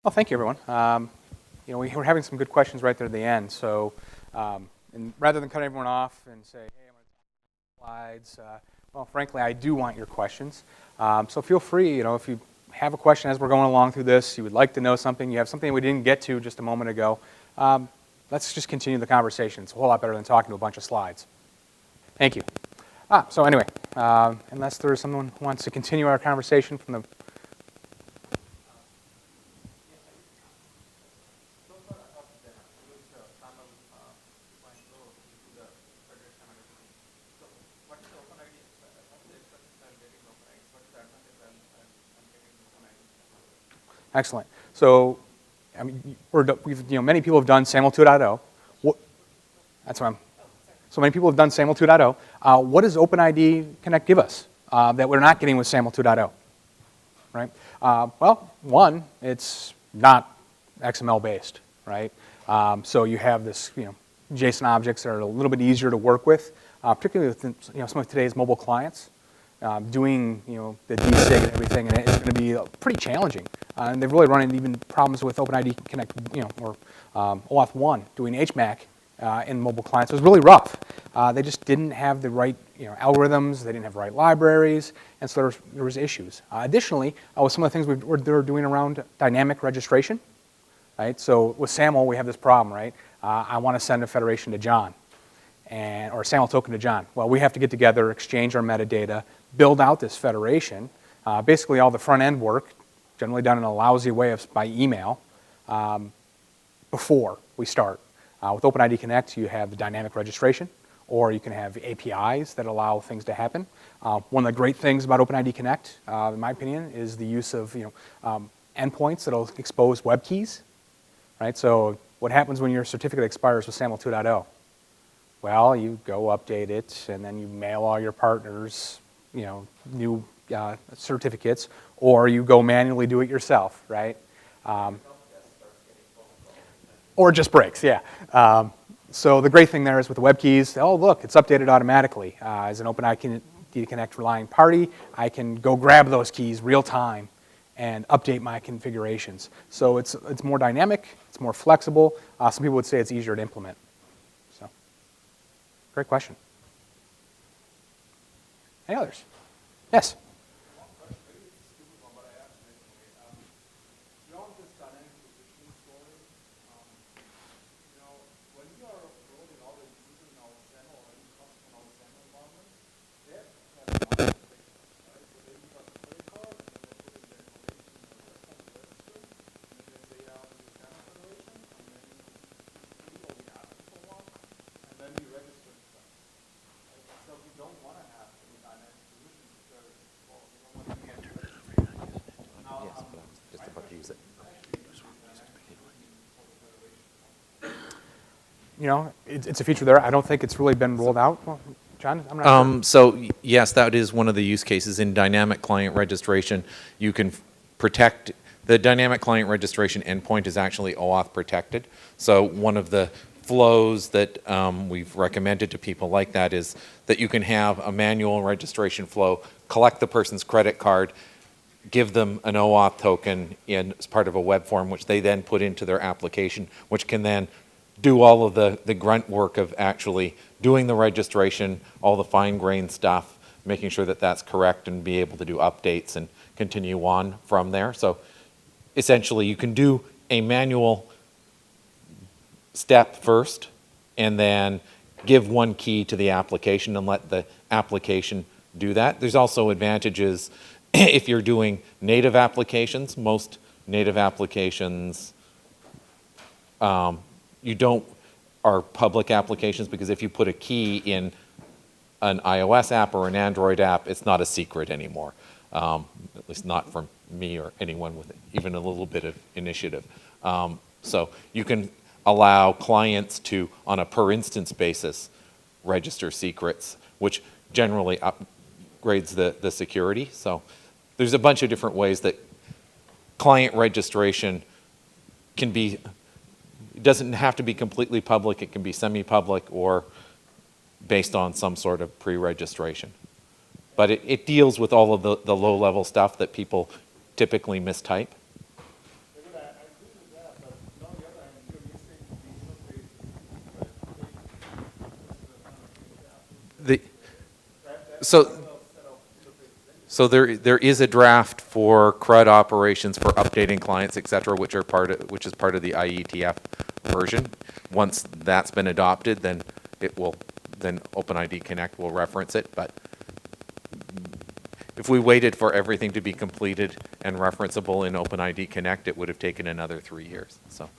Well, thank you, everyone. We were having some good questions right there at the end. So, and rather than cut everyone off and say, "Hey, I'm going to talk slides," well, frankly, I do want your questions. So feel free. If you have a question as we're going along through this, you would like to know something, you have something we didn't get to just a moment ago. Let's just continue the conversation. It's a whole lot better than talking to a bunch of slides. Thank you. So anyway, unless there's someone who wants to continue our conversation from the Excellent. So, I mean, many people have done SAML 2.0. That's what I'm. So many people have done SAML 2.0. What does OpenID Connect give us that we're not getting with SAML 2.0? Right. Well, one, it's not XML based, right? So you have this, JSON objects that are a little bit easier to work with, particularly with some of today's mobile clients. Doing the desig and everything, and it's going to be pretty challenging. And they've really run into even problems with OpenID Connect, or OAuth 1 doing HMAC in mobile clients. It was really rough. They just didn't have the right algorithms. They didn't have the right libraries, and so there was issues. Additionally, with some of the things they're doing around dynamic registration, right? So with SAML, we have this problem, right? I want to send a federation to John, or a SAML token to John. Well, we have to get together, exchange our metadata, build out this federation, basically all the front end work, generally done in a lousy way by email, before we start. With OpenID Connect, you have the dynamic registration, or you can have APIs that allow things to happen. One of the great things about OpenID Connect, in my opinion, is the use of endpoints that'll expose web keys, right? So what happens when your certificate expires with SAML 2.0? Well, you go update it, and then you mail all your partners new certificates, or you go manually do it yourself, right? Or it just breaks, yeah. So the great thing there is with the web keys, oh look, it's updated automatically. As an OpenID Connect relying party, I can go grab those keys real time and update my configurations. So it's more dynamic, it's more flexible. Some people would say it's easier to implement. So, great question. Any others? Yes? It's a feature there. I don't think it's really been rolled out. Well, John, I'm not sure. So yes, that is one of the use cases in dynamic client registration. You can protect the dynamic client registration endpoint is actually OAuth protected. So one of the flows that we've recommended to people like that is that you can have a manual registration flow, collect the person's credit card, give them an OAuth token as part of a web form, which they then put into their application, which can then do all of the grunt work of actually doing the registration, all the fine-grained stuff, making sure that that's correct and be able to do updates and continue on from there. So essentially you can do a manual step first and then give one key to the application and let the application do that. There's also advantages if you're doing native applications. Most native applications are public applications, because if you put a key in an iOS app or an Android app, it's not a secret anymore. At least not from me or anyone with even a little bit of initiative. So you can allow clients to, on a per instance basis, register secrets, which generally upgrades the security. So there's a bunch of different ways that client registration can be. It doesn't have to be completely public. It can be semi-public or based on some sort of pre-registration. But it deals with all of the low-level stuff that people typically mistype. The, so, so there is a draft for CRUD operations for updating clients, et cetera, which is part of the IETF version. Once that's been adopted, then OpenID Connect will reference it. But if we waited for everything to be completed and referenceable in OpenID Connect, it would have taken another 3 years. So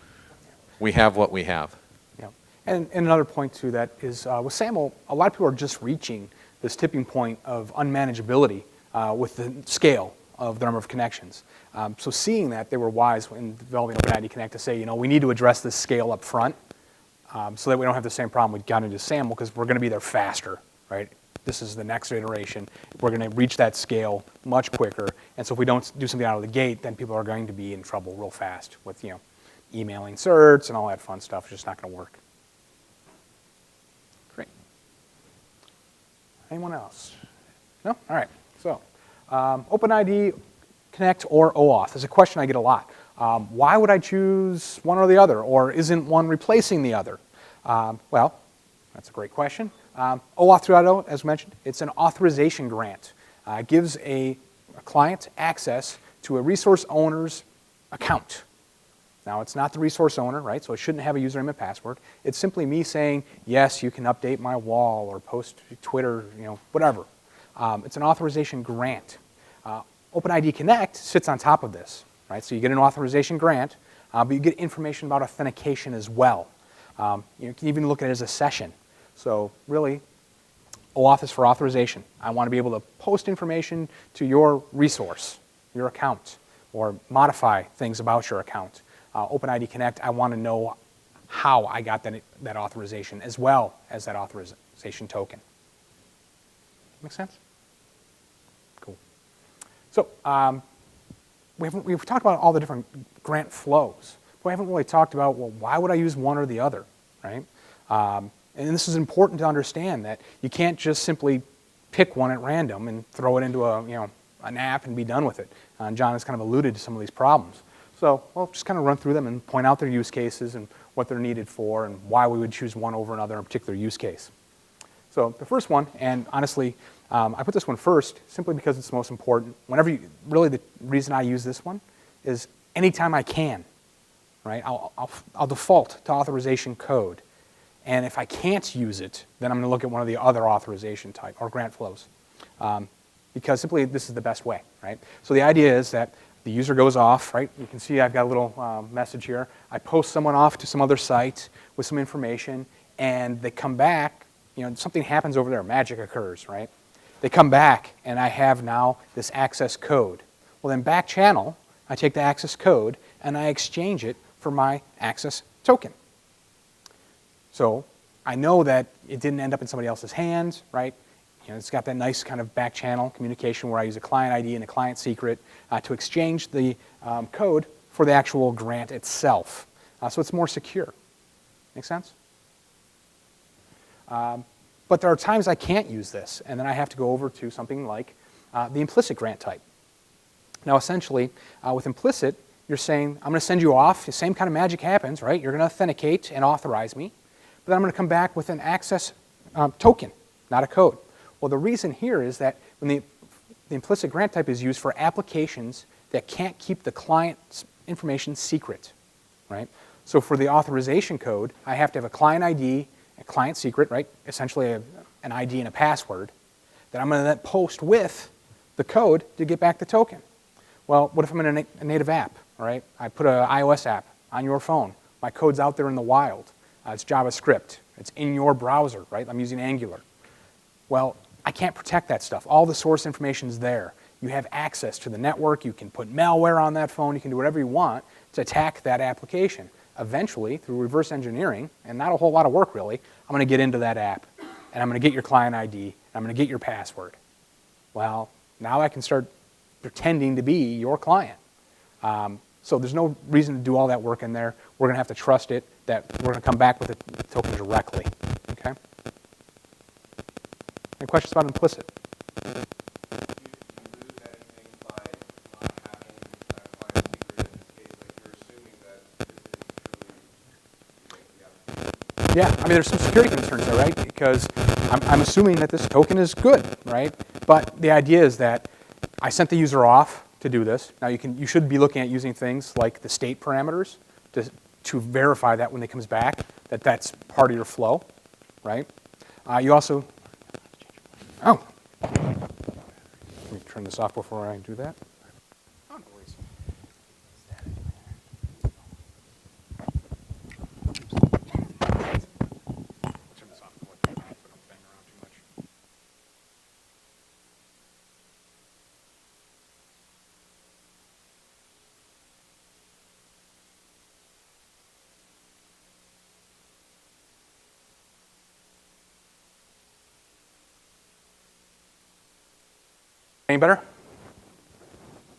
we have what we have. Yeah. And another point to that is with SAML, a lot of people are just reaching this tipping point of unmanageability with the scale of the number of connections. So seeing that, they were wise in developing OpenID Connect to say, you know, we need to address this scale up front so that we don't have the same problem we got into SAML, because we're going to be there faster, right? This is the next iteration. We're going to reach that scale much quicker. And so if we don't do something out of the gate, then people are going to be in trouble real fast with, you know, emailing certs and all that fun stuff. It's just not going to work. Great. Anyone else? No? All right. So OpenID Connect or OAuth is a question I get a lot. Why would I choose one or the other? Or isn't one replacing the other? Well, that's a great question. OAuth 2.0, as mentioned, it's an authorization grant. It gives a client access to a resource owner's account. Now, it's not the resource owner, right? So it shouldn't have a username and password. It's simply me saying, yes, you can update my wall or post to Twitter, you know, whatever. It's an authorization grant. OpenID Connect sits on top of this, right? So you get an authorization grant, but you get information about authentication as well. You can even look at it as a session. So really, OAuth is for authorization. I want to be able to post information to your resource, your account, or modify things about your account. OpenID Connect, I want to know how I got that authorization, as well as that authorization token. Make sense? Cool. So we've talked about all the different grant flows, but we haven't really talked about, well, why would I use one or the other, right? And this is important to understand, that you can't just simply pick one at random and throw it into an app and be done with it. John has kind of alluded to some of these problems. So we'll just kind of run through them and point out their use cases and what they're needed for and why we would choose one over another in a particular use case. So the first one, and honestly, I put this one first simply because it's the most important. Really the reason I use this one is anytime I can, right? I'll default to authorization code. And if I can't use it, then I'm going to look at one of the other authorization type or grant flows. Because simply this is the best way, right? So the idea is that the user goes off, right? You can see I've got a little message here. I post someone off to some other site with some information, and they come back, you know, something happens over there, magic occurs, right? They come back, and I have now this access code. Well, then back channel, I take the access code, and I exchange it for my access token. So I know that it didn't end up in somebody else's hands, right? You know, it's got that nice kind of back channel communication where I use a client ID and a client secret to exchange the code for the actual grant itself. So it's more secure. Make sense? But there are times I can't use this, and then I have to go over to something like the implicit grant type. Now, essentially, with implicit, you're saying, I'm going to send you off. The same kind of magic happens, right? You're going to authenticate and authorize me. But then I'm going to come back with an access token, not a code. Well, the reason here is that when the implicit grant type is used for applications that can't keep the client's information secret, right? So for the authorization code, I have to have a client ID, a client secret, right? Essentially an ID and a password that I'm going to then post with the code to get back the token. Well, what if I'm in a native app, right? I put an iOS app on your phone. My code's out there in the wild. It's JavaScript. It's in your browser, right? I'm using Angular. Well, I can't protect that stuff. All the source information is there. You have access to the network. You can put malware on that phone. You can do whatever you want to attack that application. Eventually, through reverse engineering, and not a whole lot of work really, I'm going to get into that app, and I'm going to get your client ID, and I'm going to get your password. Well, now I can start pretending to be your client. So there's no reason to do all that work in there. We're going to have to trust it that we're going to come back with the token directly. Okay? Any questions about implicit? Do you lose anything by not having a client secret in this case? Like you're assuming that this is truly the application. Yeah, I mean, there's some security concerns there, right? Because I'm assuming that this token is good, right? But the idea is that I sent the user off to do this. Now you should be looking at using things like the state parameters to verify that when it comes back, that that's part of your flow, right? You also, oh, let me turn this off before I do that. Oh, no worries. Turn this off so I don't bang around too much. Any better?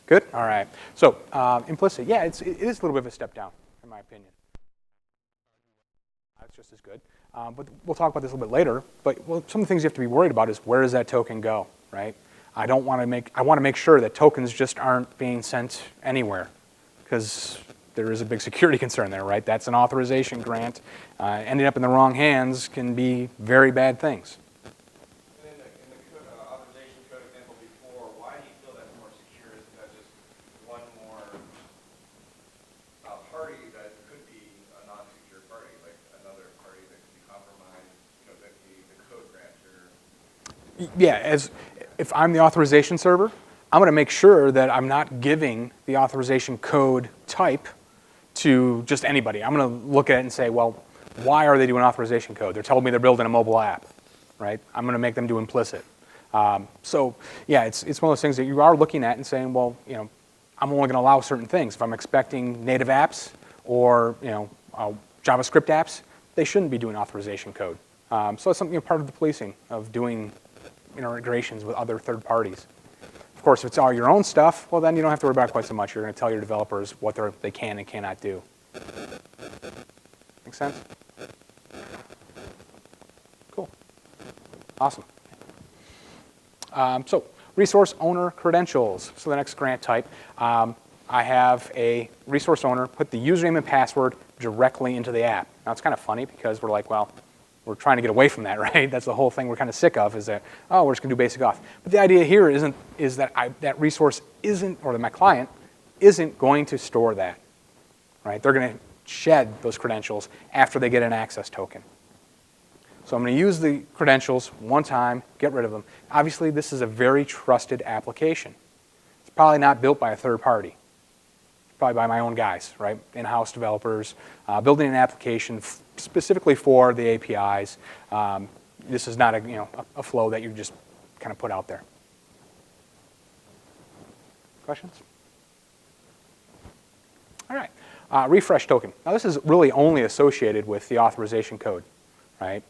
Good? All right. So implicit, yeah, it is a little bit of a step down, in my opinion. It's just as good. But we'll talk about this a little bit later. But some of the things you have to be worried about is where does that token go, right? I want to make sure that tokens just aren't being sent anywhere, because there is a big security concern there, right? That's an authorization grant. Ending up in the wrong hands can be very bad things. And in the authorization code example before, why do you feel that's more secure? Is that just one more party that could be a non-secure party, like another party that could be compromised, the code grantor? Yeah, if I'm the authorization server, I'm going to make sure that I'm not giving the authorization code type to just anybody. I'm going to look at it and say, well, why are they doing authorization code? They're telling me they're building a mobile app, right? I'm going to make them do implicit. So yeah, it's one of those things that you are looking at and saying, well, I'm only going to allow certain things. If I'm expecting native apps or JavaScript apps, they shouldn't be doing authorization code. So it's something part of the policing of doing integrations with other third parties. Of course, if it's all your own stuff, well, then you don't have to worry about it quite so much. You're going to tell your developers what they can and cannot do. Make sense? Cool. Awesome. So resource owner credentials. So the next grant type. I have a resource owner put the username and password directly into the app. Now, it's kind of funny because we're like, well, we're trying to get away from that, right? That's the whole thing we're kind of sick of, is that, oh, we're just going to do basic auth. But the idea here is that that resource isn't, or that my client isn't going to store that, right? They're going to shed those credentials after they get an access token. So I'm going to use the credentials one time, get rid of them. Obviously, this is a very trusted application. It's probably not built by a third party. It's probably by my own guys, right? In-house developers, building an application specifically for the APIs. This is not a flow that you just kind of put out there. Questions? All right. Refresh token. Now, this is really only associated with the authorization code, right?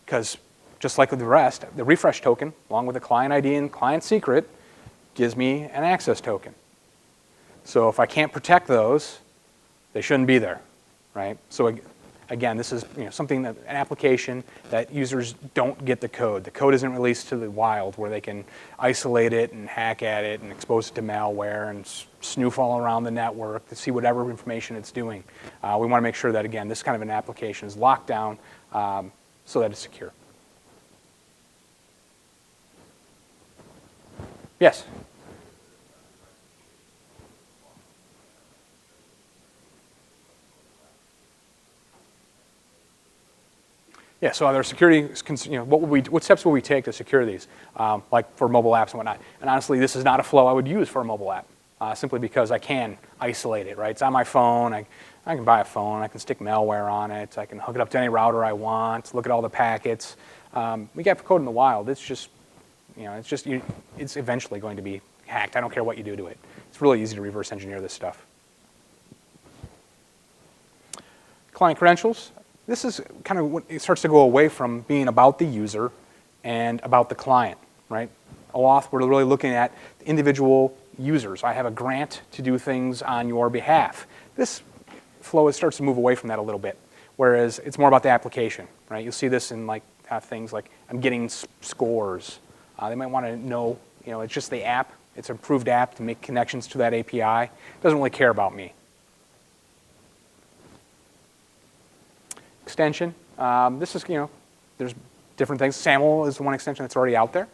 Because just like with the rest, the refresh token, along with the client ID and client secret, gives me an access token. So if I can't protect those, they shouldn't be there, right? So again, this is something an application that users don't get the code. The code isn't released to the wild where they can isolate it and hack at it and expose it to malware and snoof all around the network to see whatever information it's doing. We want to make sure that, again, this kind of an application is locked down so that it's secure. Yes? Yeah, so other security, what steps will we take to secure these, like for mobile apps and whatnot? And honestly, this is not a flow I would use for a mobile app, simply because I can isolate it, right? It's on my phone. I can buy a phone. I can stick malware on it. I can hook it up to any router I want, look at all the packets. We get code in the wild. It's just, it's eventually going to be hacked. I don't care what you do to it. It's really easy to reverse engineer this stuff. Client credentials. This is kind of when it starts to go away from being about the user and about the client, right? OAuth, we're really looking at individual users. I have a grant to do things on your behalf. This flow starts to move away from that a little bit, whereas it's more about the application, right? You'll see this in things like I'm getting scores. They might want to know, it's just the app. It's an approved app to make connections to that API. It doesn't really care about me. extension. This is, there's different things. SAML is one extension that's already out there.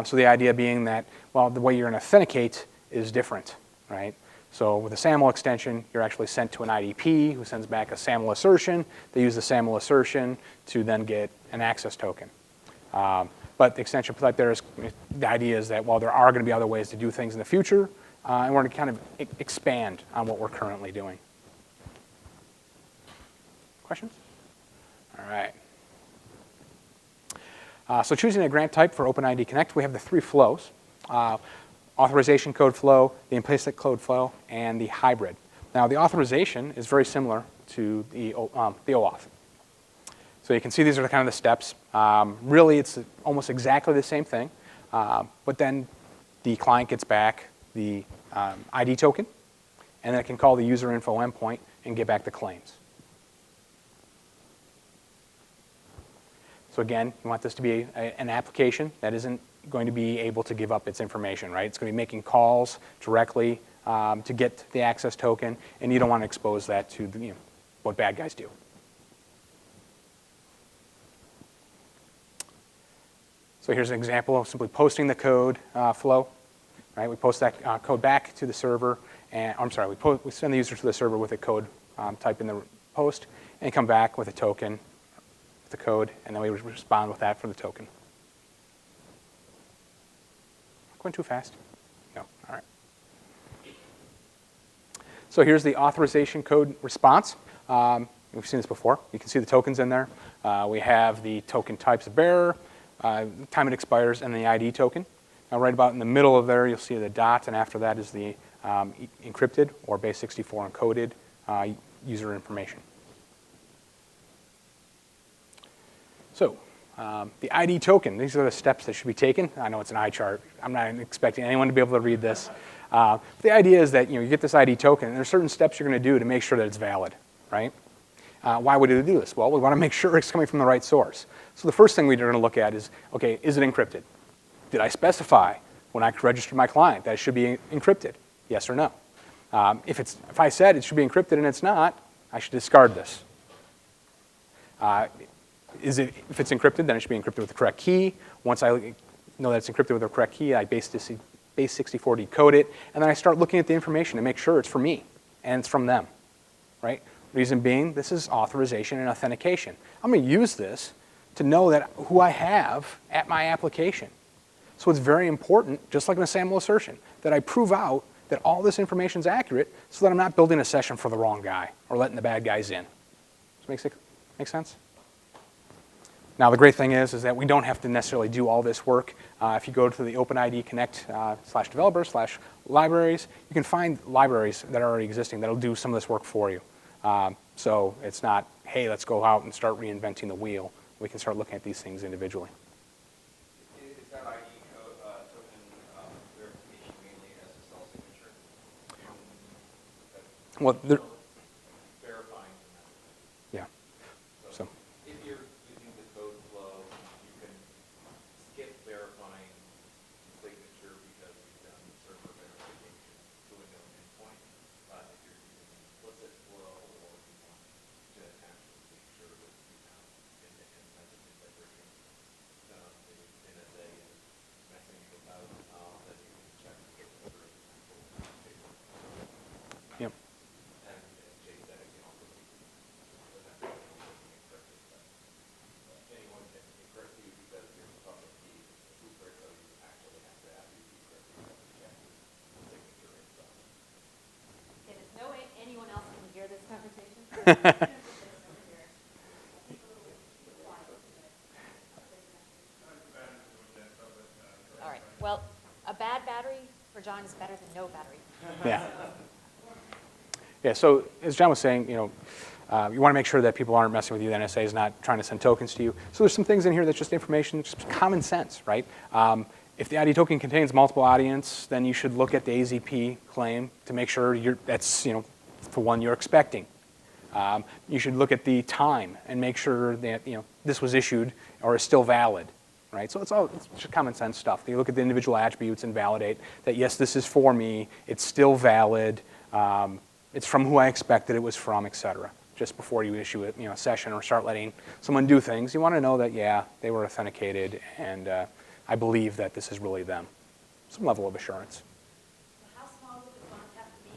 So the idea being that, well, the way you're going to authenticate is different, right? So with a SAML extension, you're actually sent to an IDP who sends back a SAML assertion. They use the SAML assertion to then get an access token. But the extension type there is, the idea is that, well, there are going to be other ways to do things in the future, and we're going to kind of expand on what we're currently doing. Questions? All right. So choosing a grant type for OpenID Connect, we have the 3 flows. Authorization code flow, the implicit code flow, and the hybrid. Now the authorization is very similar to the OAuth. So you can see these are kind of the steps. Really, it's almost exactly the same thing, but then the client gets back the ID token, and then it can call the user info endpoint and get back the claims. So again, you want this to be an application that isn't going to be able to give up its information, right? It's going to be making calls directly to get the access token, and you don't want to expose that to what bad guys do. So here's an example of simply posting the code flow, right? We post that code back to the server, and I'm sorry, we send the user to the server with a code type in the post, and come back with a token, the code, and then we respond with that for the token. Going too fast? No, all right. So here's the authorization code response. We've seen this before. You can see the tokens in there. We have the token types of bearer, time it expires, and the ID token. Now right about in the middle of there, you'll see the dot, and after that is the encrypted or base64 encoded user information. So the ID token, these are the steps that should be taken. I know it's an eye chart. I'm not expecting anyone to be able to read this. The idea is that you get this ID token, and there are certain steps you're going to do to make sure that it's valid, right? Why would it do this? Well, we want to make sure it's coming from the right source. So the first thing we're going to look at is, okay, is it encrypted? Did I specify when I registered my client that it should be encrypted? Yes or no? If I said it should be encrypted and it's not, I should discard this. If it's encrypted, then it should be encrypted with the correct key. Once I know that it's encrypted with the correct key, I base64 decode it, and then I start looking at the information to make sure it's for me and it's from them, right? Reason being, this is authorization and authentication. I'm going to use this to know that who I have at my application. So it's very important, just like in a SAML assertion, that I prove out that all this information is accurate so that I'm not building a session for the wrong guy or letting the bad guys in. Does it make sense? Now, the great thing is that we don't have to necessarily do all this work. If you go to the OpenID Connect /developer/libraries, you can find libraries that are already existing that will do some of this work for you. So it's not, hey, let's go out and start reinventing the wheel. We can start looking at these things individually. Is that ID token verification mainly SSL signature? Well, Verifying. Yeah. So. If you're using the code flow, you can skip verifying signature because you've done server verification to a known endpoint. If you're using implicit flow or you want to actually make sure that you have end-to-end message integration in NSA and messing about, then you can check the server paper. Yep. And Jay said it can also be encrypted. Anyone can encrypt you because you're public key secret, so you actually have to have you decrypt to check your signature and stuff. Okay, there's no way anyone else can hear this conversation. All right, well, a bad battery for John is better than no battery. Yeah. Yeah, so as John was saying, you want to make sure that people aren't messing with you. The NSA is not trying to send tokens to you. So there's some things in here that's just information, just common sense, right? If the ID token contains multiple audience, then you should look at the AZP claim to make sure that's the one you're expecting. You should look at the time and make sure that this was issued or is still valid, right? So it's just common sense stuff. You look at the individual attributes and validate that yes, this is for me. It's still valid. It's from who I expected it was from, etc. just before you issue a session or start letting someone do things. You want to know that, yeah, they were authenticated, and I believe that this is really them. Some level of assurance. So how small would the font have to be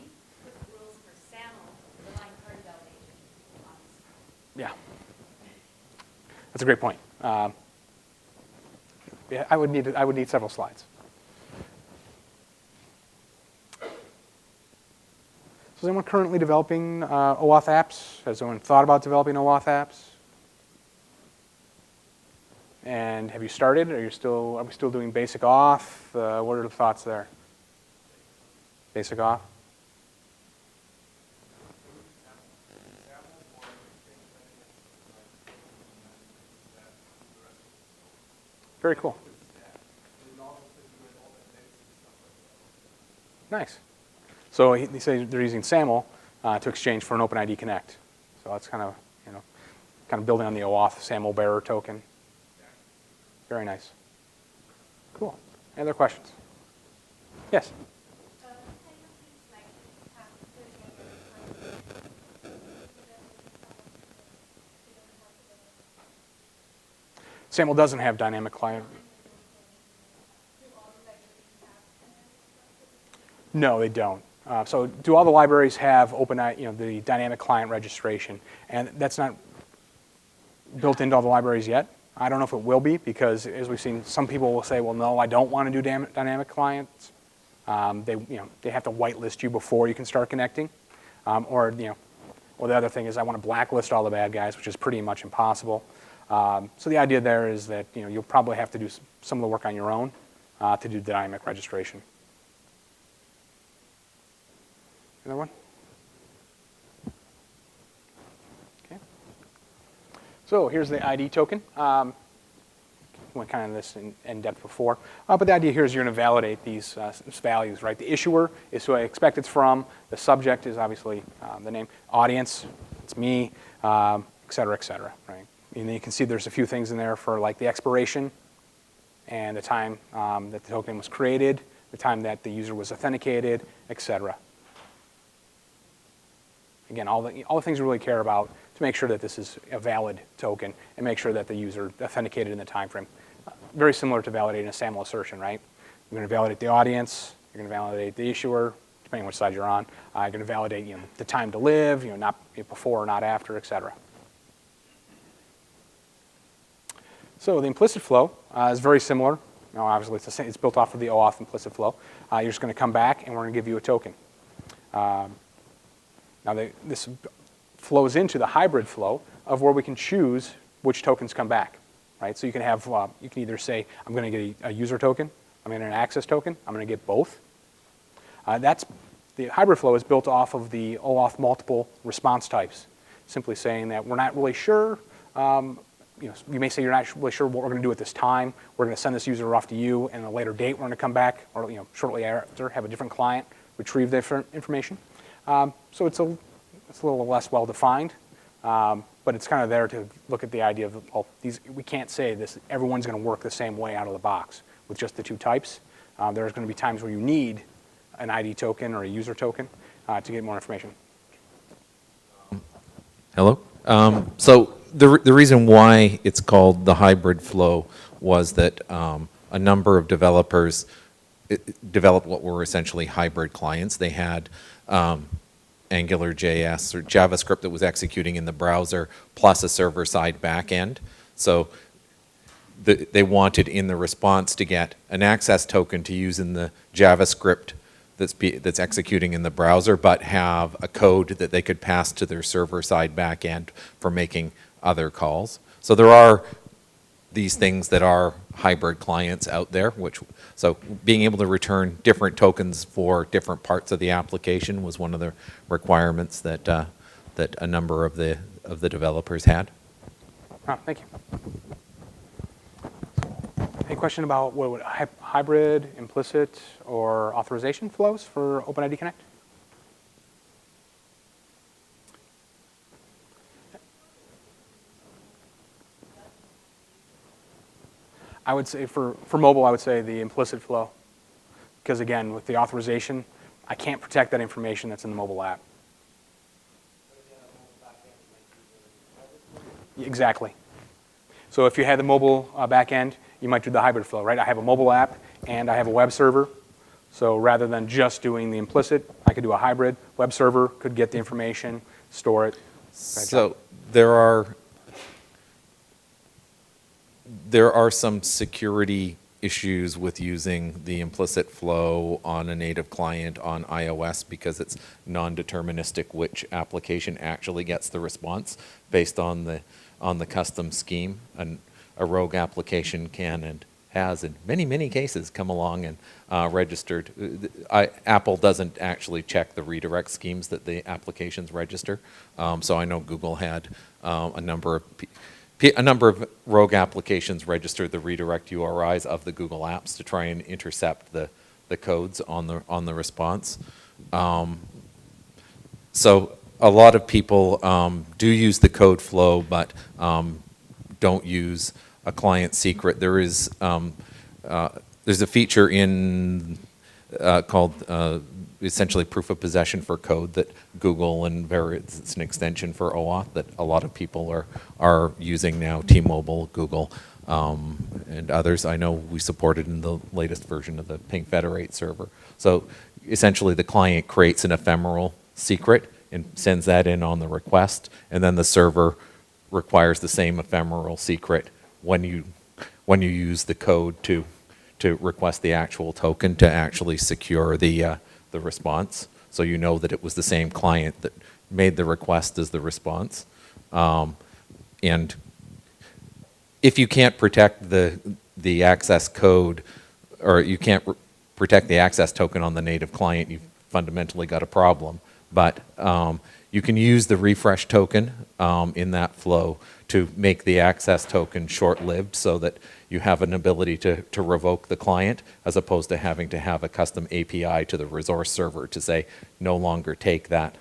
with rules for SAML, the line card validation fonts? Yeah. That's a great point. Yeah, I would need several slides. So is anyone currently developing OAuth apps? Has anyone thought about developing OAuth apps? And have you started? Are we still doing basic auth? What are the thoughts there? Basic auth? Very cool. Nice. So he says they're using SAML to exchange for an OpenID Connect. So that's kind of building on the OAuth SAML bearer token. Very nice. Cool. Any other questions? Yes. SAML doesn't have dynamic client. No, they don't. So do all the libraries have OpenID, the dynamic client registration? And that's not built into all the libraries yet. I don't know if it will be, because as we've seen, some people will say, well, no, I don't want to do dynamic clients. They have to whitelist you before you can start connecting. Or the other thing is I want to blacklist all the bad guys, which is pretty much impossible. So the idea there is that you'll probably have to do some of the work on your own to do dynamic registration. Another one? Okay. So here's the ID token. Went kind of this in depth before. But the idea here is you're going to validate these values, right? The issuer is who I expect it's from. The subject is obviously the name. Audience, it's me, et cetera, right? And then you can see there's a few things in there for like the expiration and the time that the token was created, the time that the user was authenticated, et cetera. Again, all the things we really care about to make sure that this is a valid token and make sure that the user authenticated in the time frame. Very similar to validating a SAML assertion, right? You're going to validate the audience. You're going to validate the issuer, depending on which side you're on. You're going to validate the time to live, not before or not after, et cetera. So the implicit flow is very similar. Obviously, it's built off of the OAuth implicit flow. You're just going to come back, and we're going to give you a token. Now, this flows into the hybrid flow of where we can choose which tokens come back, right? So you can have, you can either say, I'm going to get a user token, I'm going to get an access token, I'm going to get both. The hybrid flow is built off of the OAuth multiple response types, simply saying that we're not really sure. You may say you're not really sure what we're going to do at this time. We're going to send this user off to you, and at a later date we're going to come back, or shortly after, have a different client retrieve different information. So it's a little less well-defined, but it's kind of there to look at the idea of, well, we can't say this, everyone's going to work the same way out of the box with just the two types. There's going to be times where you need an ID token or a user token to get more information. Hello? So the reason why it's called the hybrid flow was that a number of developers developed what were essentially hybrid clients. They had AngularJS or JavaScript that was executing in the browser plus a server-side backend. So they wanted in the response to get an access token to use in the JavaScript that's executing in the browser, but have a code that they could pass to their server-side backend for making other calls. So there are these things that are hybrid clients out there, so being able to return different tokens for different parts of the application was one of the requirements that that a number of the developers had. Thank you. Any question about what would hybrid, implicit, or authorization flows for OpenID Connect? I would say for mobile, I would say the implicit flow. Because again, with the authorization, I can't protect that information that's in the mobile app. Exactly. So if you had the mobile backend, you might do the hybrid flow, right? I have a mobile app and I have a web server. So rather than just doing the implicit, I could do a hybrid. Web server could get the information, store it. So there are some security issues with using the implicit flow on a native client on iOS because it's non-deterministic which application actually gets the response based on the custom scheme. And a rogue application can and has in many cases come along and registered. Apple doesn't actually check the redirect schemes that the applications register. So I know Google had a number of rogue applications register the redirect URIs of the Google apps to try and intercept the codes on the response. So a lot of people do use the code flow, but don't use a client secret. There's a feature in called essentially proof of possession for code that Google and it's an extension for OAuth that a lot of people are using now. T-Mobile, Google, and others. I know we support it in the latest version of the Ping Federate server. So essentially, the client creates an ephemeral secret and sends that in on the request, and then the server requires the same ephemeral secret when you use the code to request the actual token to actually secure the response. So you know that it was the same client that made the request as the response. And if you can't protect the access code, or you can't protect the access token on the native client, you've fundamentally got a problem. But you can use the refresh token in that flow to make the access token short-lived so that you have an ability to revoke the client as opposed to having to have a custom API to the resource server to say no longer take that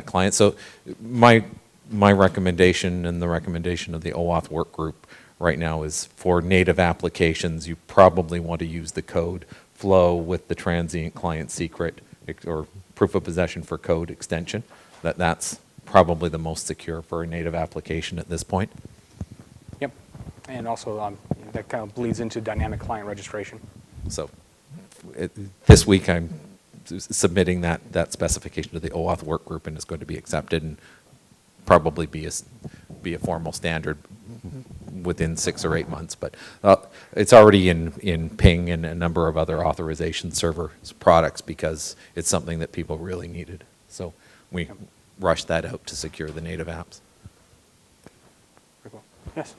client. So my recommendation and the recommendation of the OAuth work group right now is for native applications, you probably want to use the code flow with the transient client secret or proof of possession for code extension. That's probably the most secure for a native application at this point. Yep. And also that kind of bleeds into dynamic client registration. So this week I'm submitting that specification to the OAuth work group, and it's going to be accepted and probably be a formal standard within 6 or 8 months. But it's already in Ping and a number of other authorization server products because it's something that people really needed. So we rushed that out to secure the native apps. Very cool. Yes.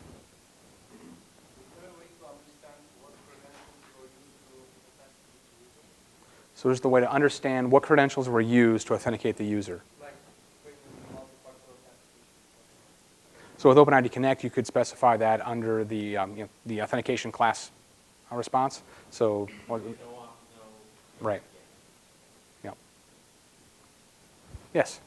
So there's the way to understand what credentials were used to authenticate the user. So with OpenID Connect, you could specify that under the the authentication class response. So right. Yeah. Yes.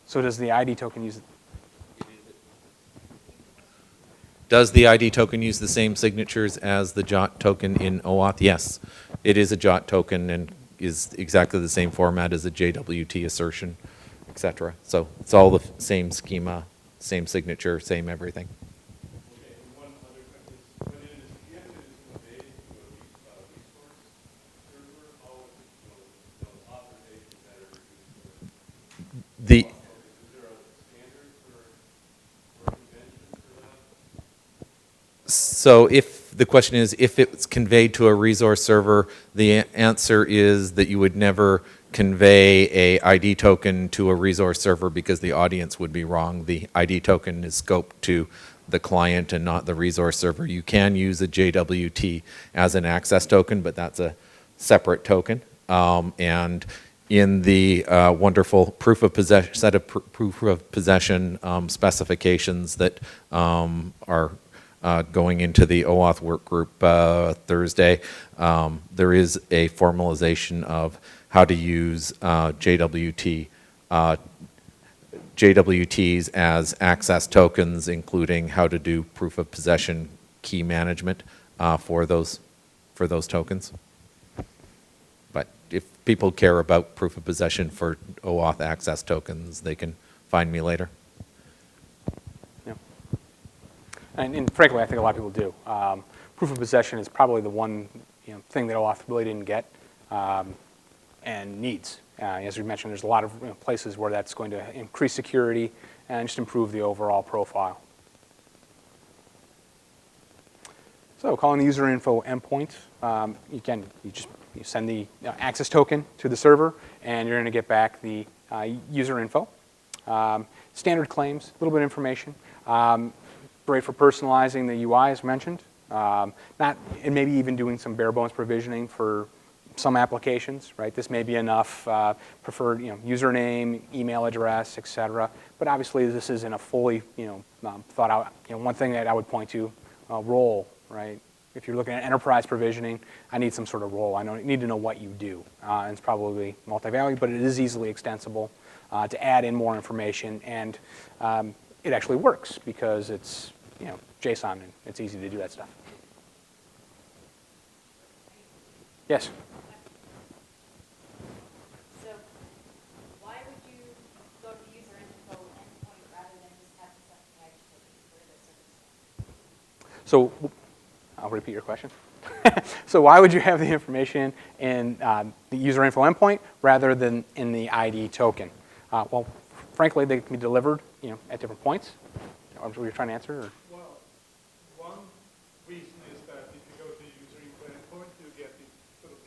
So does the ID token use it? Does the ID token use the same signatures as the JOT token in OAuth? Yes. It is a JOT token and is exactly the same format as a JWT assertion, etc. So it's all the same schema, same signature, same everything. Okay, and one other question is, when it is conveyed to a resource server, how is the authorization better used? The Is there a standard for convention for that? So if the question is if it's conveyed to a resource server, the answer is that you would never convey a ID token to a resource server because the audience would be wrong. The ID token is scoped to the client and not the resource server. You can use a JWT as an access token, but that's a separate token. And in the wonderful proof of possession set of proof of possession specifications that are going into the OAuth work group Thursday, there is a formalization of how to use JWTs as access tokens, including how to do proof of possession key management for those tokens. But if people care about proof of possession for OAuth access tokens, they can find me later. Yeah. And frankly, I think a lot of people do. Proof of possession is probably the one thing that OAuth really didn't get and needs. As we mentioned, there's a lot of places where that's going to increase security and just improve the overall profile. So calling the user info endpoint, you send the access token to the server, and you're going to get back the user info. Standard claims, a little bit of information. Great for personalizing the UI, as mentioned. And maybe even doing some bare bones provisioning for some applications, right? This may be enough, preferred username, email address, et cetera. But obviously, this isn't a fully thought out. One thing that I would point to, role, right? If you're looking at enterprise provisioning, I need some sort of role. I need to know what you do. And it's probably multi-value, but it is easily extensible to add in more information. And it actually works because it's JSON and it's easy to do that stuff. Yes? So why would you go to user info endpoint rather than just have the second for the service? So I'll repeat your question. So why would you have the information in the user info endpoint rather than in the ID token? Well, frankly, they can be delivered at different points. Are you trying to answer? Or? Well, one reason is that if you go to user info endpoint, you get the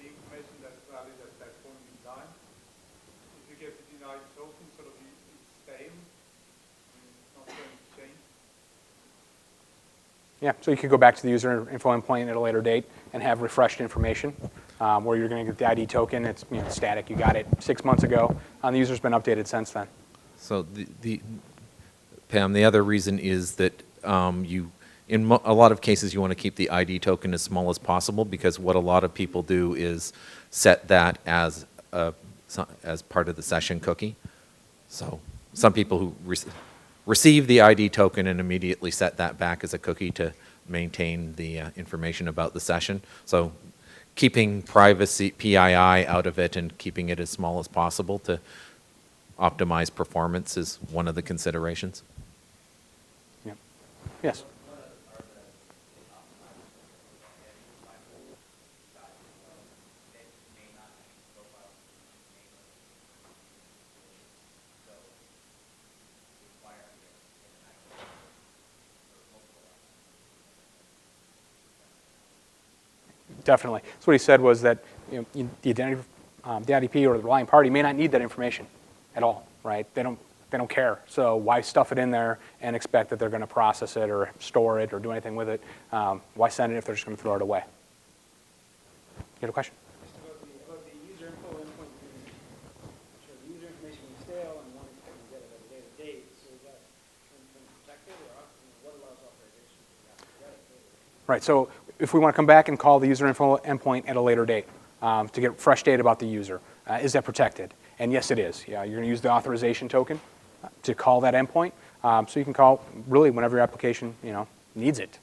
information that's valid at that point in time. If you get the denied token, it's stale. It's not going to change. Yeah, so you could go back to the user info endpoint at a later date and have refreshed information where you're going to get the ID token. It's static. You got it 6 months ago. The user's been updated since then. So Pam, the other reason is that in a lot of cases, you want to keep the ID token as small as possible because what a lot of people do is set that as part of the session cookie. So some people who receive the ID token and immediately set that back as a cookie to maintain the information about the session. So keeping privacy, PII out of it and keeping it as small as possible to optimize performance is one of the considerations. Yeah. Yes? Definitely. So what he said was that the identity, the IDP or the relying party may not need that information at all, right? They don't care. So why stuff it in there and expect that they're going to process it or store it or do anything with it? Why send it if they're just going to throw it away? You have a question? About the user info endpoint, so the user information is stale and one can get it at a later date. So is that protected or what allows authorization to get it later? Right. So if we want to come back and call the user info endpoint at a later date to get fresh data about the user, is that protected? And yes, it is. Yeah, you're going to use the authorization token to call that endpoint. So you can call really whenever your application needs it.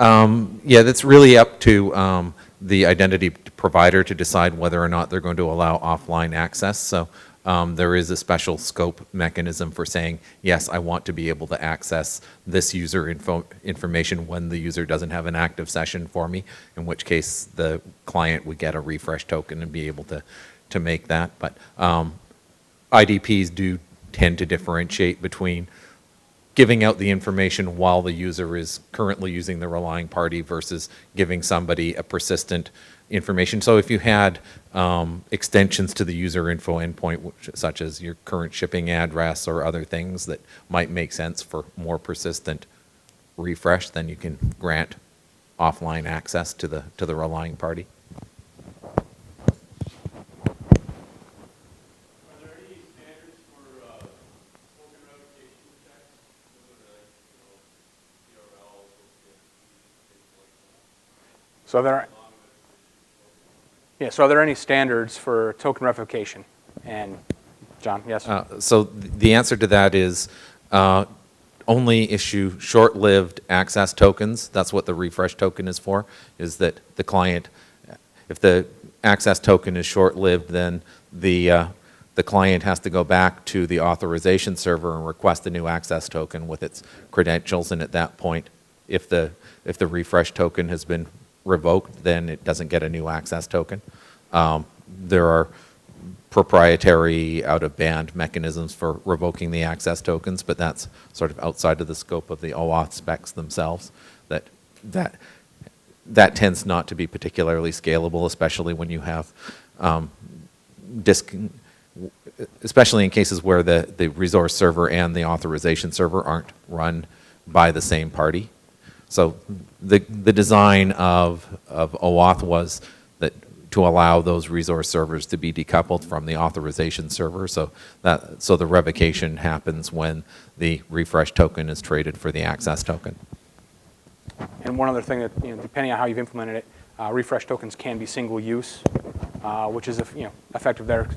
Yeah, that's really up to the identity provider to decide whether or not they're going to allow offline access. So there is a special scope mechanism for saying, yes, I want to be able to access this user information when the user doesn't have an active session for me, in which case the client would get a refresh token and be able to make that. But IDPs do tend to differentiate between giving out the information while the user is currently using the relying party versus giving somebody a persistent information. So if you had extensions to the user info endpoint, such as your current shipping address or other things that might make sense for more persistent refresh, then you can grant offline access to the relying party. Are there any standards for token revocation checks? URLs, things like that? So are there any standards for token revocation? And John, yes? So the answer to that is only issue short-lived access tokens. That's what the refresh token is for, is that the client, if the access token is short-lived, then the client has to go back to the authorization server and request a new access token with its credentials, and at that point, if the refresh token has been revoked, then it doesn't get a new access token. There are proprietary out-of-band mechanisms for revoking the access tokens, but that's sort of outside of the scope of the OAuth specs themselves. That tends not to be particularly scalable, especially when you have especially in cases where the resource server and the authorization server aren't run by the same party. So the design of OAuth was that to allow those resource servers to be decoupled from the authorization server, so the revocation happens when the refresh token is traded for the access token. And one other thing that, depending on how you've implemented it, refresh tokens can be single use, which is, effective there.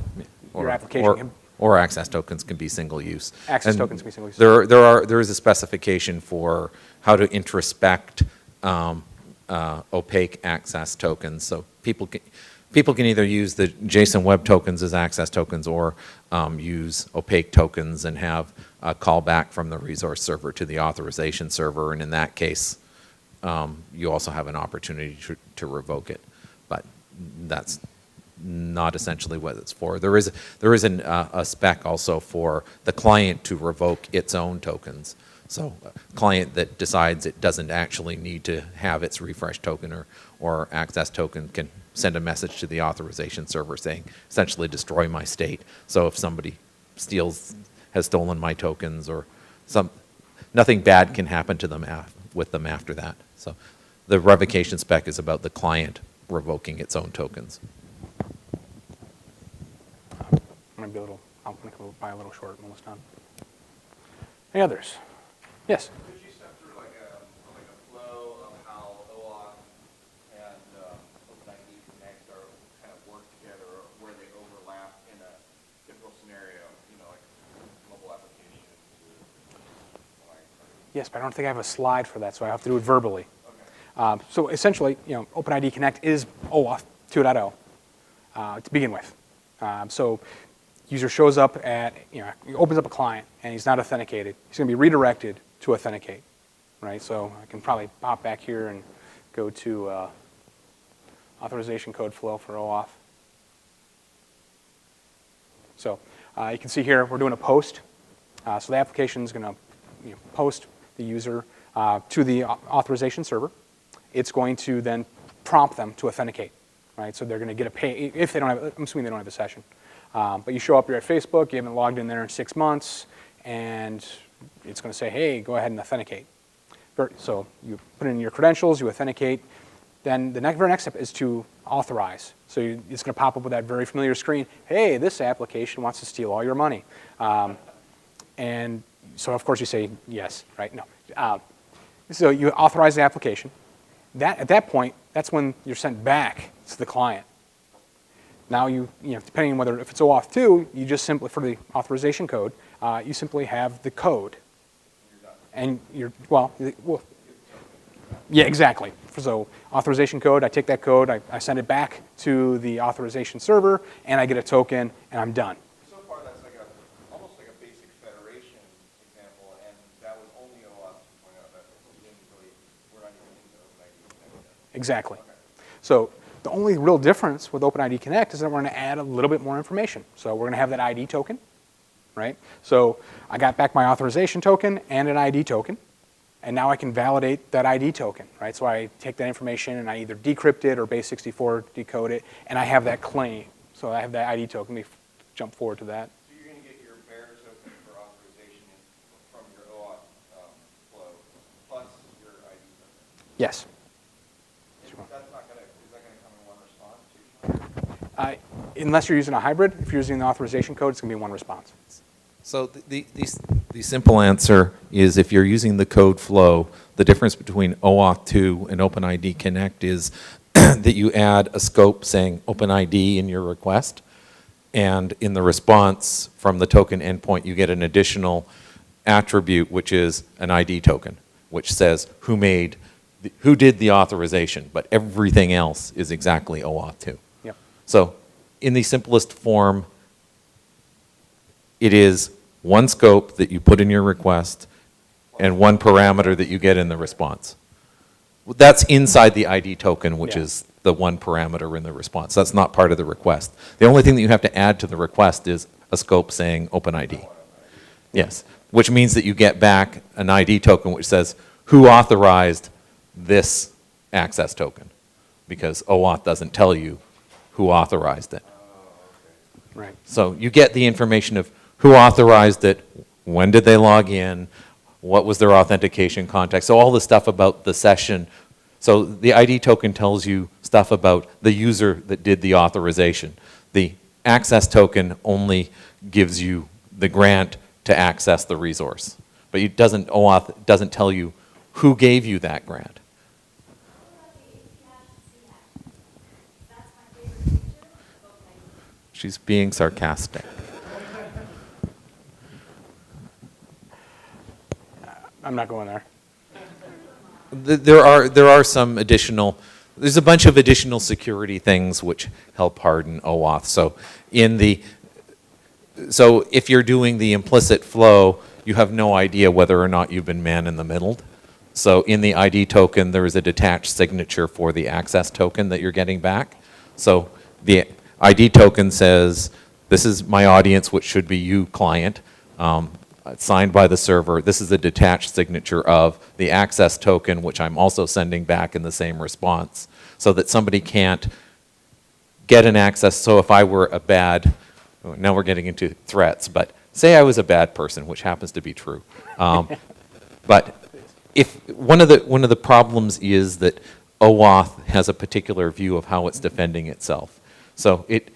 Your application. Or access tokens can be single use. Access tokens can be single use. There is a specification for how to introspect opaque access tokens. So people can either use the JSON web tokens as access tokens or use opaque tokens and have a callback from the resource server to the authorization server. And in that case, you also have an opportunity to revoke it. But that's not essentially what it's for. There is a spec also for the client to revoke its own tokens. So a client that decides it doesn't actually need to have its refresh token or access token can send a message to the authorization server saying, essentially destroy my state. So if somebody has stolen my tokens or nothing bad can happen to them with them after that. So the revocation spec is about the client revoking its own tokens. I'm going to go by a little short, I'm almost done. Any others? Yes? Could you step through like a flow of how OAuth and OpenID Connect are kind of work together, or where they overlap in a typical scenario, like mobile applications? Yes, but I don't think I have a slide for that, so I have to do it verbally. Okay. So essentially, OpenID Connect is OAuth 2.0 to begin with. So user shows up he opens up a client and he's not authenticated. He's going to be redirected to authenticate, right? So I can probably pop back here and go to authorization code flow for OAuth. So you can see here we're doing a post. So the application is going to post the user to the authorization server. It's going to then prompt them to authenticate, right? So they're going to get a pay if they don't have. I'm assuming they don't have a session. But you show up, you're at Facebook, you haven't logged in there in 6 months, and it's going to say, hey, go ahead and authenticate. So you put in your credentials, you authenticate. Then the very next step is to authorize. So it's going to pop up with that very familiar screen. Hey, this application wants to steal all your money. And so, of course, you say yes, right? No. So you authorize the application. At that point, that's when you're sent back to the client. Now depending on whether if it's OAuth 2, you just simply, for the authorization code, you simply have the code. And yeah, exactly. So authorization code, I take that code, I send it back to the authorization server, and I get a token, and I'm done. So far, that's almost like a basic federation example, and that was only OAuth 2.0. We're not even into OpenID. Exactly. Okay. So the only real difference with OpenID Connect is that we're going to add a little bit more information. So we're going to have that ID token, right? So I got back my authorization token and an ID token, and now I can validate that ID token, right? So I take that information and I either decrypt it or base64 decode it, and I have that claim. So I have that ID token. Let me jump forward to that. So you're going to get your bearer token for authorization from your OAuth flow plus your ID token. Yes. Unless you're using a hybrid, if you're using the authorization code, it's going to be one response. So the simple answer is if you're using the code flow, the difference between OAuth 2 and OpenID Connect is that you add a scope saying OpenID in your request, And in the response from the token endpoint, you get an additional attribute, which is an ID token, which says who did the authorization, but everything else is exactly OAuth 2. Yep. So in the simplest form, it is one scope that you put in your request and one parameter that you get in the response. That's inside the ID token, which Yeah. is the one parameter in the response. That's not part of the request. The only thing that you have to add to the request is a scope saying OpenID. Yes, which means that you get back an ID token which says who authorized this access token, because OAuth doesn't tell you who authorized it. Right. So you get the information of who authorized it, when did they log in, what was their authentication context, so all the stuff about the session. So the ID token tells you stuff about the user that did the authorization. The access token only gives you the grant to access the resource. But OAuth doesn't tell you who gave you that grant. That's my favorite feature of OpenID. She's being sarcastic. I'm not going there. There are some additional, there's a bunch of additional security things which help harden OAuth. So if you're doing the implicit flow, you have no idea whether or not you've been man in the middle. So in the ID token, there is a detached signature for the access token that you're getting back. So the ID token says, this is my audience, which should be you, client. Signed by the server. This is a detached signature of the access token, which I'm also sending back in the same response, so that somebody can't get an access. So if I were now we're getting into threats, but say I was a bad person, which happens to be true. But if one of the problems is that OAuth has a particular view of how it's defending itself. So it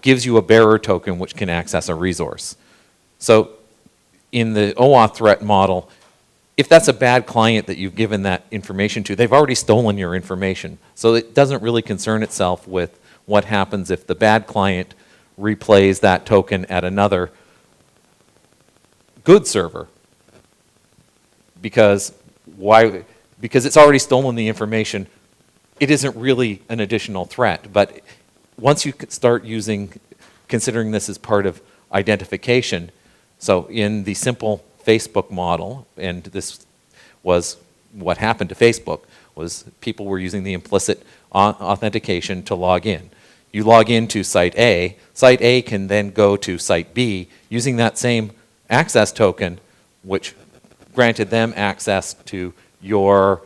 gives you a bearer token which can access a resource. So in the OAuth threat model, if that's a bad client that you've given that information to, they've already stolen your information. So it doesn't really concern itself with what happens if the bad client replays that token at another good server. Because it's already stolen the information, it isn't really an additional threat. But once you start considering this as part of identification, so in the simple Facebook model, and this was what happened to Facebook, was people were using the implicit authentication to log in. You log into site A. Site A can then go to site B using that same access token, which granted them access to your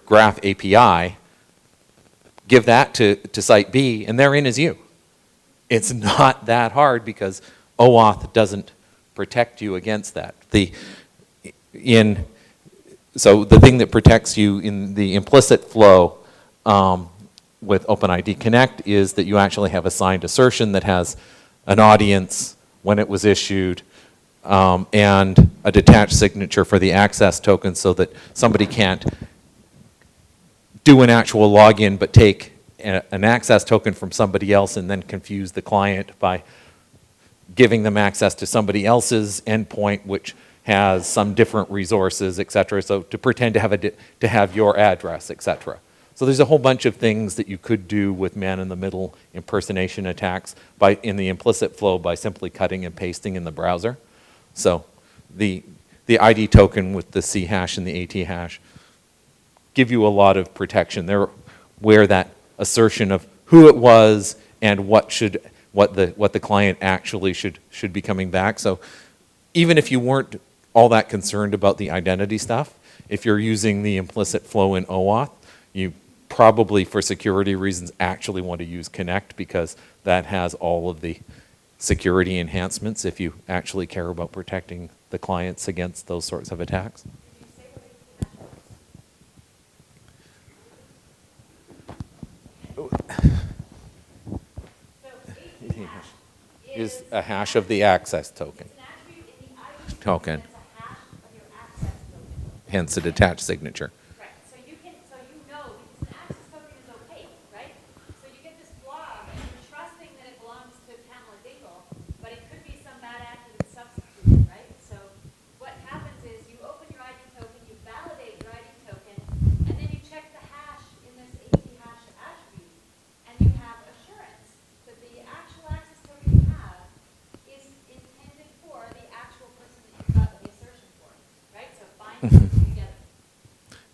graph API. Give that to site B, and they're in as you. It's not that hard because OAuth doesn't protect you against that. So the thing that protects you in the implicit flow with OpenID Connect is that you actually have a signed assertion that has an audience, when it was issued, and a detached signature for the access token, so that somebody can't do an actual login but take an access token from somebody else and then confuse the client by giving them access to somebody else's endpoint, which has some different resources, et cetera. So to pretend to have your address, et cetera. So there's a whole bunch of things that you could do with man-in-the-middle impersonation attacks in the implicit flow by simply cutting and pasting in the browser. So the ID token with the C hash and the AT hash give you a lot of protection. They're where that assertion of who it was and what the client actually should be coming back. So even if you weren't all that concerned about the identity stuff, if you're using the implicit flow in OAuth, you probably, for security reasons, actually want to use Connect, because that has all of the security enhancements if you actually care about protecting the clients against those sorts of attacks. Is a hash of the access token. Token. Hence a detached signature. Right, so you know, because an access token is opaque, right? So you get this blob, and you're trusting that it belongs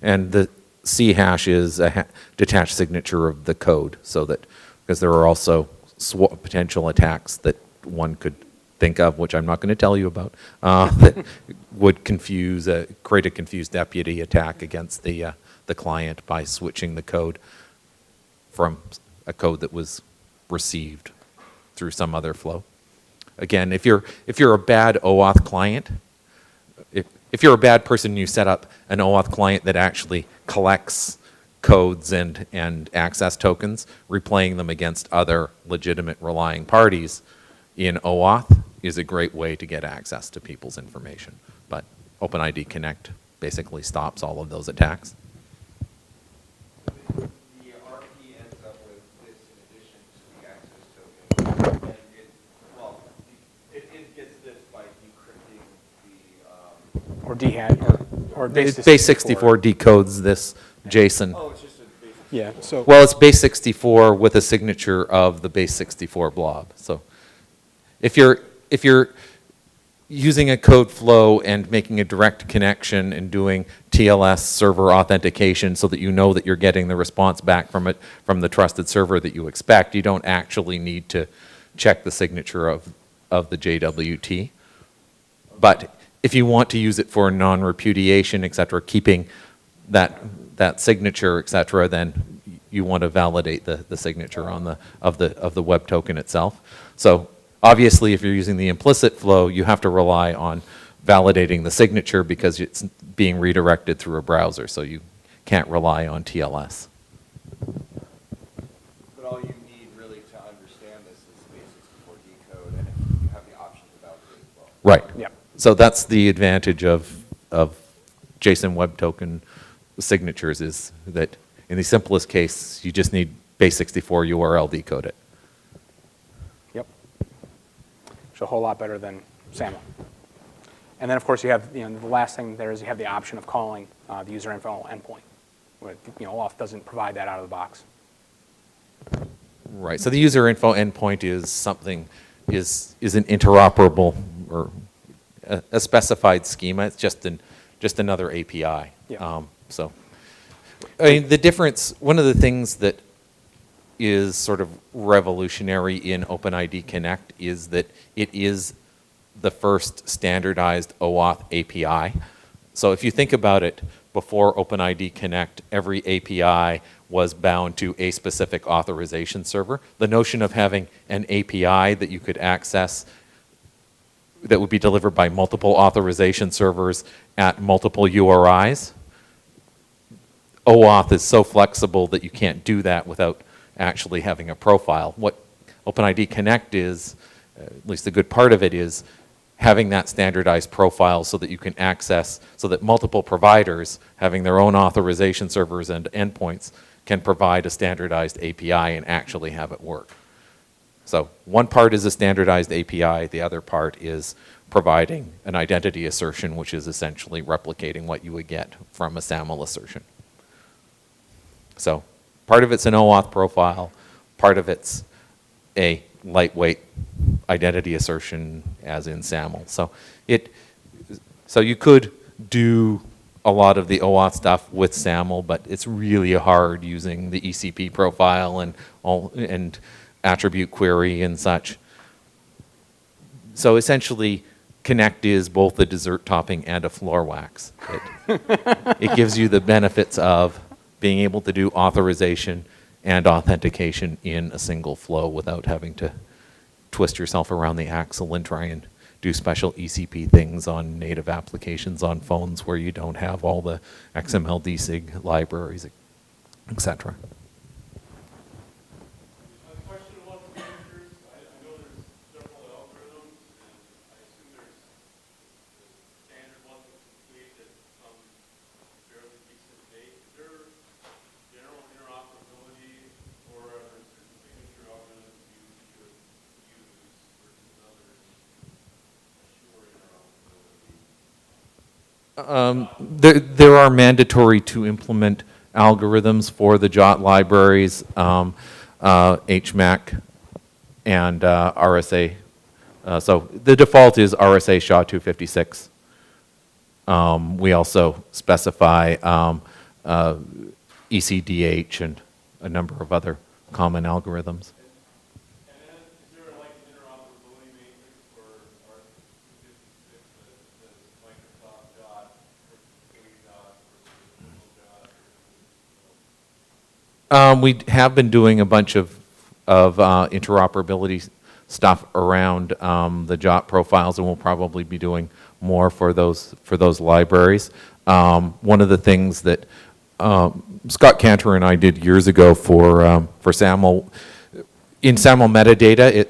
And the C hash is a detached signature of the code, so that, because there are also potential attacks that one could think of, which I'm not going to tell you about, that would create a confused deputy attack against the client by switching the code from a code that was received through some other flow. Again, if you're a bad OAuth client, if you're a bad person and you set up an OAuth client that actually collects codes and access tokens, replaying them against other legitimate relying parties in OAuth is a great way to get access to people's information. But OpenID Connect basically stops all of those attacks. The RP ends up with this in addition to the access token. And it gets this by decrypting the... Or DHAT, or base Base 64 decodes this JSON. Oh, it's just a basic... Yeah, so. Well, it's base 64 with a signature of the base 64 blob. So if you're using a code flow and making a direct connection and doing TLS server authentication so that you know that you're getting the response back from the trusted server that you expect, you don't actually need to check the signature of the JWT. But if you want to use it for non-repudiation, et cetera, keeping that signature, et cetera, then you want to validate the signature of the web token itself. So obviously, if you're using the implicit flow, you have to rely on validating the signature because it's being redirected through a browser, so you can't rely on TLS. But all you need really to understand this is the base 64 decode, and if you have the option to validate as well. Right. Yep. So that's the advantage of JSON Web Token signatures, is that in the simplest case, you just need base 64 URL decode it. Yep. It's a whole lot better than SAML. And then, of course, you have, the last thing there is you have the option of calling the user info endpoint. OAuth doesn't provide that out of the box. Right. So the user info endpoint is something, is an interoperable or a specified schema. It's just another API. Yeah. So, I mean, the difference, one of the things that is sort of revolutionary in OpenID Connect is that it is the first standardized OAuth API. So if you think about it, before OpenID Connect, every API was bound to a specific authorization server. The notion of having an API that you could access that would be delivered by multiple authorization servers at multiple URIs, OAuth is so flexible that you can't do that without actually having a profile. What OpenID Connect is, at least a good part of it, is having that standardized profile so that you can access, so that multiple providers having their own authorization servers and endpoints can provide a standardized API and actually have it work. So one part is a standardized API, the other part is providing an identity assertion, which is essentially replicating what you would get from a SAML assertion. So part of it's an OAuth profile, part of it's a lightweight identity assertion as in SAML. So you could do a lot of the OAuth stuff with SAML, but it's really hard using the ECP profile and attribute query and such. So essentially, Connect is both a dessert topping and a floor wax. It gives you the benefits of being able to do authorization and authentication in a single flow without having to twist yourself around the axle and try and do special ECP things on native applications on phones where you don't have all the XML DSIG libraries, etc. Question about the managers. I know there's several algorithms, and I assume there's the standard one that's complete at some fairly decent date. Is there general interoperability, or are there certain signature algorithms you should use versus others to assure interoperability? There are mandatory to implement algorithms for the JOT libraries, HMAC, and RSA. So the default is RSA SHA-256. We also specify ECDH and a number of other common algorithms. And then is there like an interoperability matrix for our 56, the Microsoft dot versus GUI dot versus Google dot? We have been doing a bunch of interoperability stuff around the JOT profiles, and we'll probably be doing more for those libraries. One of the things that Scott Cantor and I did years ago for SAML, in SAML metadata,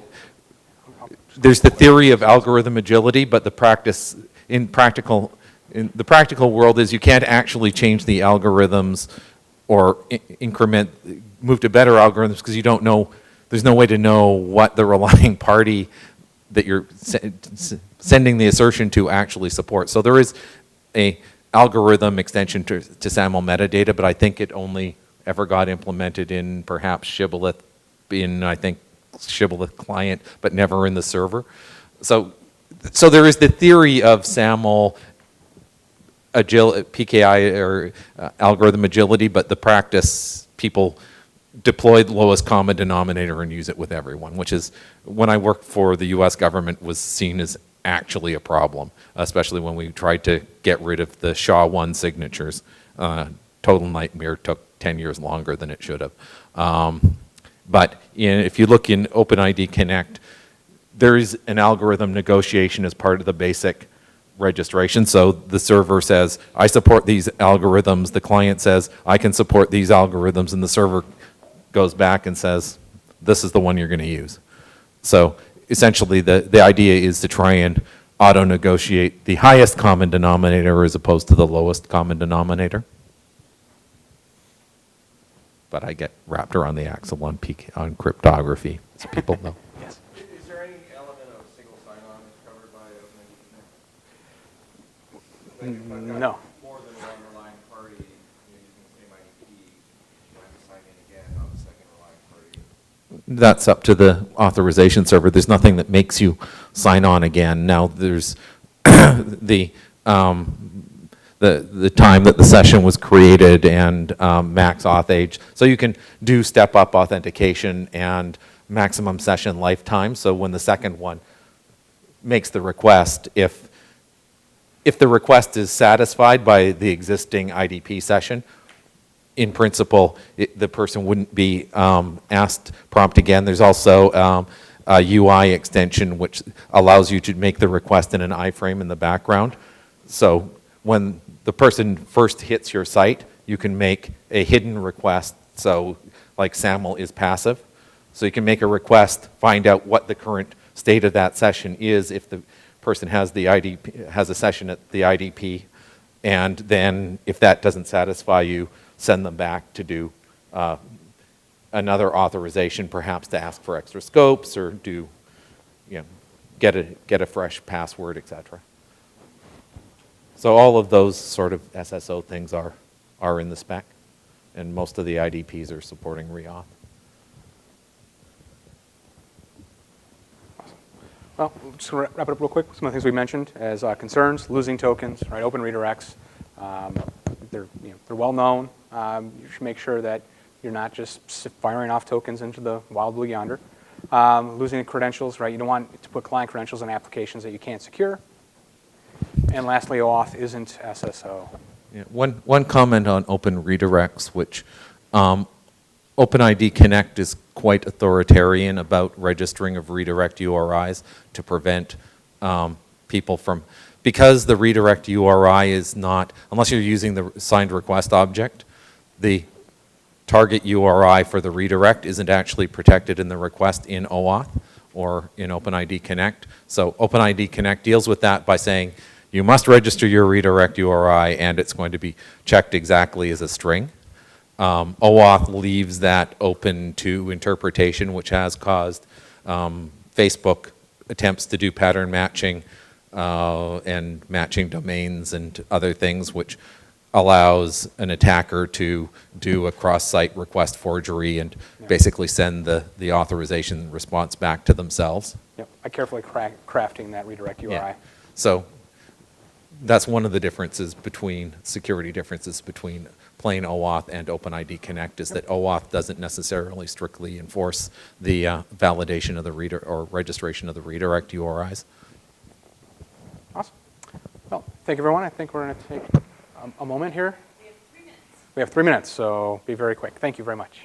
there's the theory of algorithm agility, but the practice in the practical world is you can't actually change the algorithms or move to better algorithms because you don't know, there's no way to know what the relying party that you're sending the assertion to actually supports. So there is a algorithm extension to SAML metadata, but I think it only ever got implemented in perhaps Shibboleth, I think Shibboleth client, but never in the server. So there is the theory of SAML PKI or algorithm agility, but the practice, people deploy the lowest common denominator and use it with everyone, which is, when I worked for the US government, was seen as actually a problem, especially when we tried to get rid of the SHA-1 signatures. Total nightmare, took 10 years longer than it should have. But if you look in OpenID Connect, there is an algorithm negotiation as part of the basic registration. So the server says, I support these algorithms. The client says, I can support these algorithms. And the server goes back and says, this is the one you're going to use. So essentially, the idea is to try and auto-negotiate the highest common denominator as opposed to the lowest common denominator. But I get wrapped around the axle on cryptography, so people know. Yes. Is there any element of single sign-on that's covered by OpenID Connect? Like if I've got No. more than one relying party using the same IDP, do I have to sign in again on the second relying party? That's up to the authorization server. There's nothing that makes you sign on again. Now there's the time that the session was created and max auth age. So you can do step-up authentication and maximum session lifetime. So when the second one makes the request, if the request is satisfied by the existing IDP session, in principle, the person wouldn't be asked prompt again. There's also a UI extension which allows you to make the request in an iframe in the background. So when the person first hits your site, you can make a hidden request. So like SAML is passive. So you can make a request, find out what the current state of that session is if the person has the IDP, has a session at the IDP, and then if that doesn't satisfy you, send them back to do another authorization, perhaps to ask for extra scopes or do, get a fresh password, etc. So all of those sort of SSO things are in the spec, and most of the IDPs are supporting reauth. Well, just going to wrap it up real quick. Some of the things we mentioned as concerns: losing tokens, right? Open redirects. They're well known. You should make sure that you're not just firing off tokens into the wild blue yonder. Losing credentials, right? You don't want to put client credentials in applications that you can't secure. And lastly, OAuth isn't SSO. Yeah, one comment on open redirects, which OpenID Connect is quite authoritarian about registering of redirect URIs to prevent people from, because the redirect URI is not, unless you're using the signed request object, the target URI for the redirect isn't actually protected in the request in OAuth or in OpenID Connect. So OpenID Connect deals with that by saying you must register your redirect URI and it's going to be checked exactly as a string. OAuth leaves that open to interpretation, which has caused Facebook attempts to do pattern matching and matching domains and other things, which allows an attacker to do a cross-site request forgery and basically send the authorization response back to themselves. Yep. I carefully crafting that redirect URI. Yeah. So that's one of the differences between, security differences between plain OAuth and OpenID Connect is that OAuth doesn't necessarily strictly enforce the validation of the reader or registration of the redirect URIs. Awesome. Well, thank you, everyone. I think we're going to take a moment here. We have 3 minutes. We have 3 minutes, so be very quick. Thank you very much.